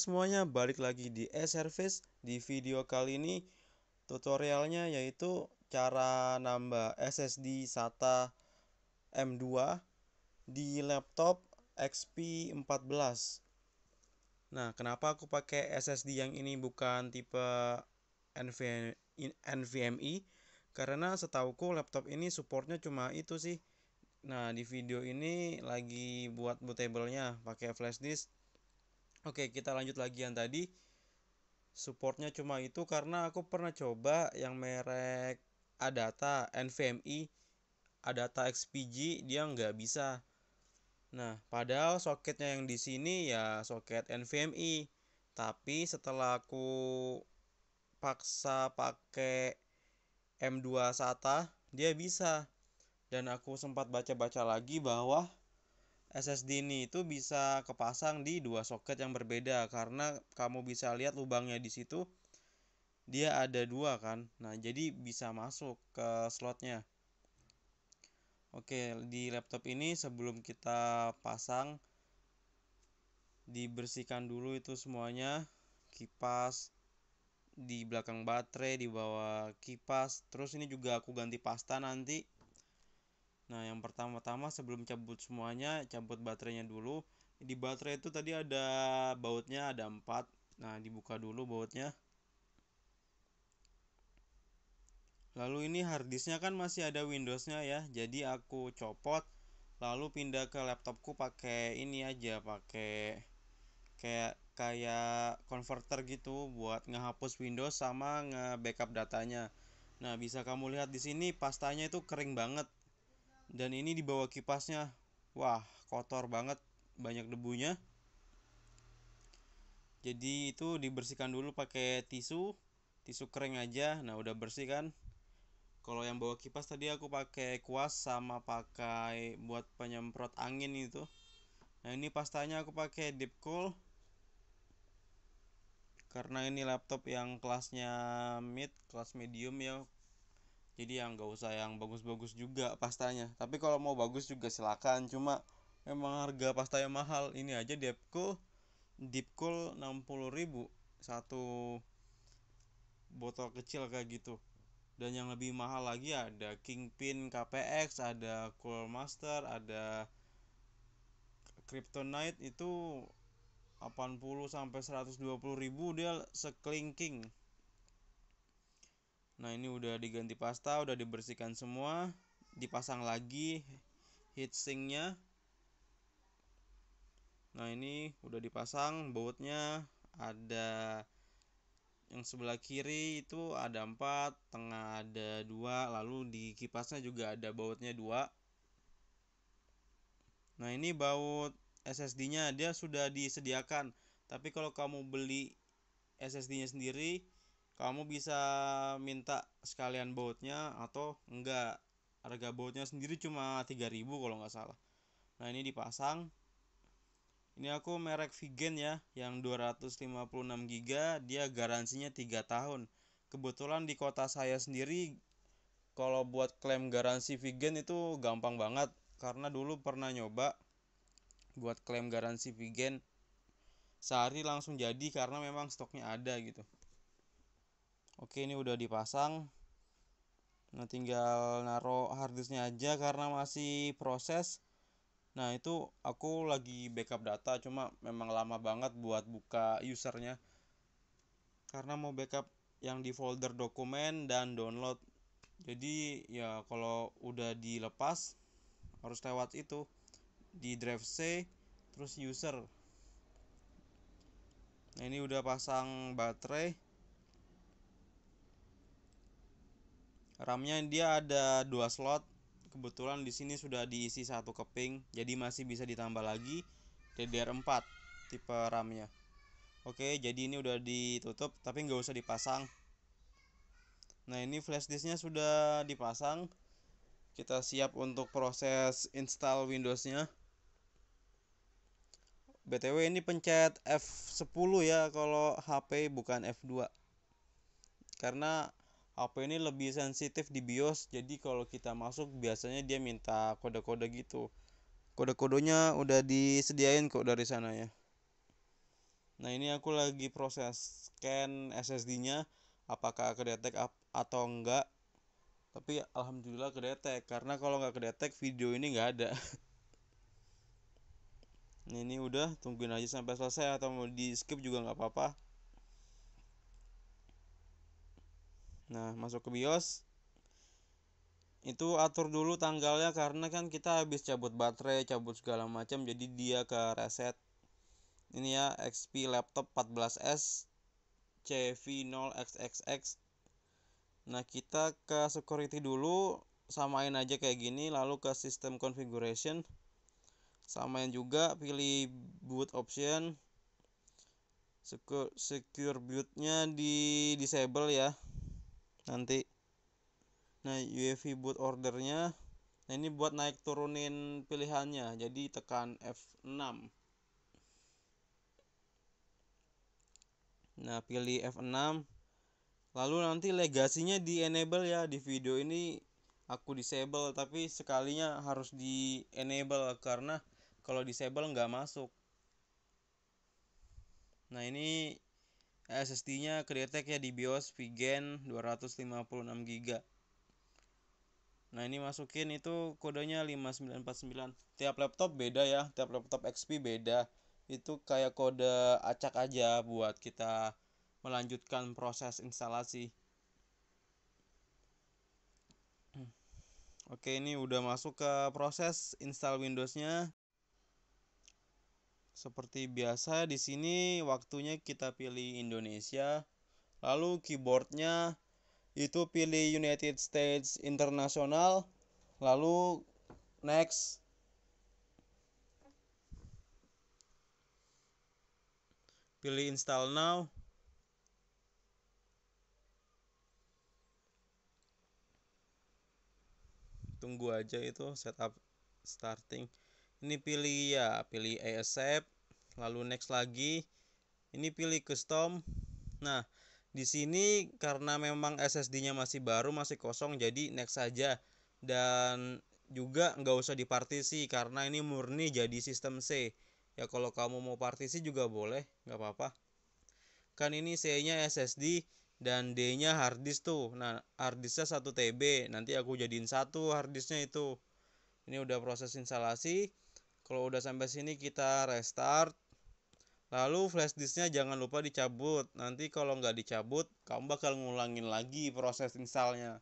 semuanya, balik lagi di e-service. Di video kali ini tutorialnya yaitu cara nambah SSD SATA M2 di laptop XP 14. Nah, kenapa aku pakai SSD yang ini bukan tipe NVMe? Karena setauku laptop ini supportnya cuma itu sih. Nah, di video ini lagi buat bootable-nya pakai flash disk. Oke, kita lanjut lagi yang tadi. Supportnya cuma itu karena aku pernah coba yang merek Adata NVMe, Adata XPG, dia nggak bisa. Nah, padahal soketnya yang di sini ya soket NVMe. Tapi setelah aku paksa pakai M2 SATA, dia bisa. Dan aku sempat baca-baca lagi bahwa SSD ini itu bisa kepasang di dua soket yang berbeda karena kamu bisa lihat lubangnya di situ dia ada dua kan. Nah, jadi bisa masuk ke slotnya. Oke, di laptop ini sebelum kita pasang dibersihkan dulu itu semuanya, kipas di belakang baterai, di bawah kipas. Terus ini juga aku ganti pasta nanti. Nah, yang pertama-tama sebelum cabut semuanya, cabut baterainya dulu. Di baterai itu tadi ada bautnya, ada 4. Nah, dibuka dulu bautnya. Lalu ini harddisknya kan masih ada Windowsnya ya. Jadi aku copot, lalu pindah ke laptopku pakai ini aja, pakai kayak converter gitu buat ngehapus Windows sama nge-backup datanya. Nah, bisa kamu lihat di sini pastanya itu kering banget. Dan ini di bawah kipasnya. Wah, kotor banget, banyak debunya. Jadi itu dibersihkan dulu pakai tisu kering aja. Nah, udah bersih kan? Kalau yang bawa kipas tadi aku pakai kuas sama pakai buat penyemprot angin itu. Nah, ini pastanya aku pakai deep cool. Karena ini laptop yang kelasnya kelas medium ya. Jadi yang gak usah yang bagus-bagus juga pastanya. Tapi kalau mau bagus juga silakan. Cuma memang harga pastanya mahal. Ini aja deep cool 60.000 satu botol kecil kayak gitu. Dan yang lebih mahal lagi ada Kingpin KPX, ada Cool Master, ada Kryptonite itu 80 sampai 120.000 dia sekelingking. Nah, ini udah diganti pasta, udah dibersihkan semua, dipasang lagi heatsinknya. Nah, ini udah dipasang bautnya, ada yang sebelah kiri itu ada 4, tengah ada 2, lalu di kipasnya juga ada bautnya 2. Nah, ini baut SSD-nya dia sudah disediakan. Tapi kalau kamu beli SSD-nya sendiri, kamu bisa minta sekalian bautnya atau enggak. Harga bautnya sendiri cuma 3.000 kalau nggak salah. Nah, ini dipasang. Ini aku merek Vigen ya, yang 256 GB, dia garansinya 3 tahun. Kebetulan di kota saya sendiri kalau buat klaim garansi Vigen itu gampang banget karena dulu pernah nyoba buat klaim garansi Vigen sehari langsung jadi karena memang stoknya ada gitu. Oke, ini udah dipasang. Nah, tinggal naruh harddisknya aja karena masih proses. Nah, itu aku lagi backup data, cuma memang lama banget buat buka usernya karena mau backup yang di folder dokumen dan download. Jadi ya kalau udah dilepas harus lewat itu di drive C terus user. Nah, ini udah pasang baterai. RAM-nya dia ada 2 slot. Kebetulan di sini sudah diisi 1 keping, jadi masih bisa ditambah lagi DDR4 tipe RAM-nya. Oke, jadi ini udah ditutup tapi nggak usah dipasang. Nah, ini flash disknya sudah dipasang. Kita siap untuk proses install Windows-nya. BTW ini pencet F10 ya kalau HP bukan F2. Karena HP ini lebih sensitif di BIOS, jadi kalau kita masuk biasanya dia minta kode-kode gitu. Kode-kodenya udah disediain kok dari sana ya. Nah, ini aku lagi proses scan SSD-nya apakah kedetek atau enggak. Tapi alhamdulillah kedetek, karena kalau nggak kedetek video ini nggak ada. Nah, ini udah, tungguin aja sampai selesai atau mau di skip juga nggak apa-apa. Nah, masuk ke BIOS. Itu atur dulu tanggalnya karena kan kita habis cabut baterai, cabut segala macam, jadi dia ke reset. Ini ya, XP laptop 14S CV0XXX. Nah, kita ke security dulu, samain aja kayak gini, lalu ke system configuration. Samain juga, pilih boot option. Secure bootnya di disable ya nanti. Nah, UEFI boot ordernya, nah ini buat naik turunin pilihannya, jadi tekan F6. Nah, pilih F6, lalu nanti legasinya di enable ya. Di video ini aku disable, tapi sekalinya harus di enable karena kalau disable nggak masuk. Nah, ini SSD-nya kedetek ya di BIOS VGen 256 GB. Nah, ini masukin itu kodenya 5949. Tiap laptop beda ya, tiap laptop XP beda. Itu kayak kode acak aja buat kita melanjutkan proses instalasi. Oke, ini udah masuk ke proses install Windows-nya. Seperti biasa di sini waktunya kita pilih Indonesia. Lalu keyboardnya itu pilih United States International. Lalu next. Pilih install now. Tunggu aja itu setup starting. Ini pilih ya, pilih accept, lalu next lagi. Ini pilih custom. Nah, di sini karena memang SSD-nya masih baru, masih kosong, jadi next saja. Dan juga nggak usah dipartisi karena ini murni jadi sistem C. Ya kalau kamu mau partisi juga boleh, nggak apa-apa. Kan ini C-nya SSD dan D-nya harddisk tuh. Nah, harddisknya 1 TB. Nanti aku jadiin satu harddisknya itu. Ini udah proses instalasi. Kalau udah sampai sini kita restart. Lalu flashdisknya jangan lupa dicabut. Nanti kalau nggak dicabut, kamu bakal ngulangin lagi proses installnya.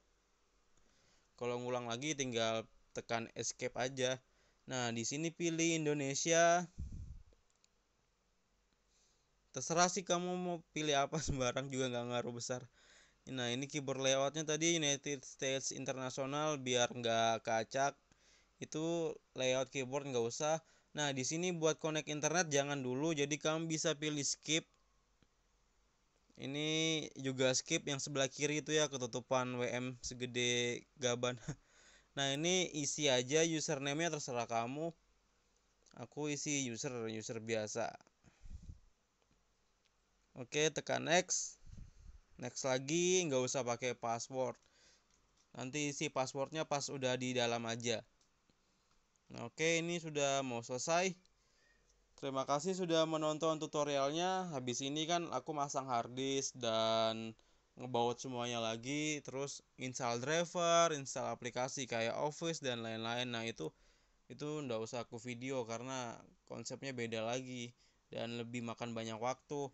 Kalau ngulang lagi tinggal tekan escape aja. Nah, di sini pilih Indonesia. Terserah sih kamu mau pilih apa, sembarang juga nggak ngaruh besar. Nah, ini keyboard layoutnya tadi United States International biar nggak kacak. Itu layout keyboard nggak usah. Nah, di sini buat connect internet jangan dulu, jadi kamu bisa pilih skip. Ini juga skip yang sebelah kiri itu ya, ketutupan WM segede gaban. Nah, ini isi aja username-nya, terserah kamu. Aku isi user biasa. Oke, tekan next. Next lagi, nggak usah pakai password. Nanti isi passwordnya pas udah di dalam aja. Nah, oke, ini sudah mau selesai. Terima kasih sudah menonton tutorialnya. Habis ini kan aku masang harddisk dan ngebaut semuanya lagi, terus install driver, install aplikasi kayak Office dan lain-lain. Nah, itu nggak usah aku video karena konsepnya beda lagi dan lebih makan banyak waktu.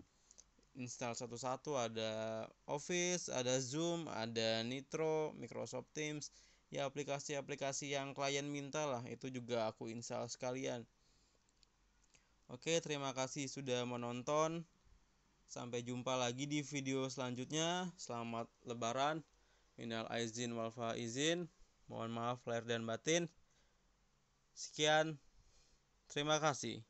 Install satu-satu, ada Office, ada Zoom, ada Nitro, Microsoft Teams, ya aplikasi-aplikasi yang klien minta lah, itu juga aku install sekalian. Oke, terima kasih sudah menonton. Sampai jumpa lagi di video selanjutnya. Selamat Lebaran. Minal aizin wal faizin. Mohon maaf lahir dan batin. Sekian. Terima kasih.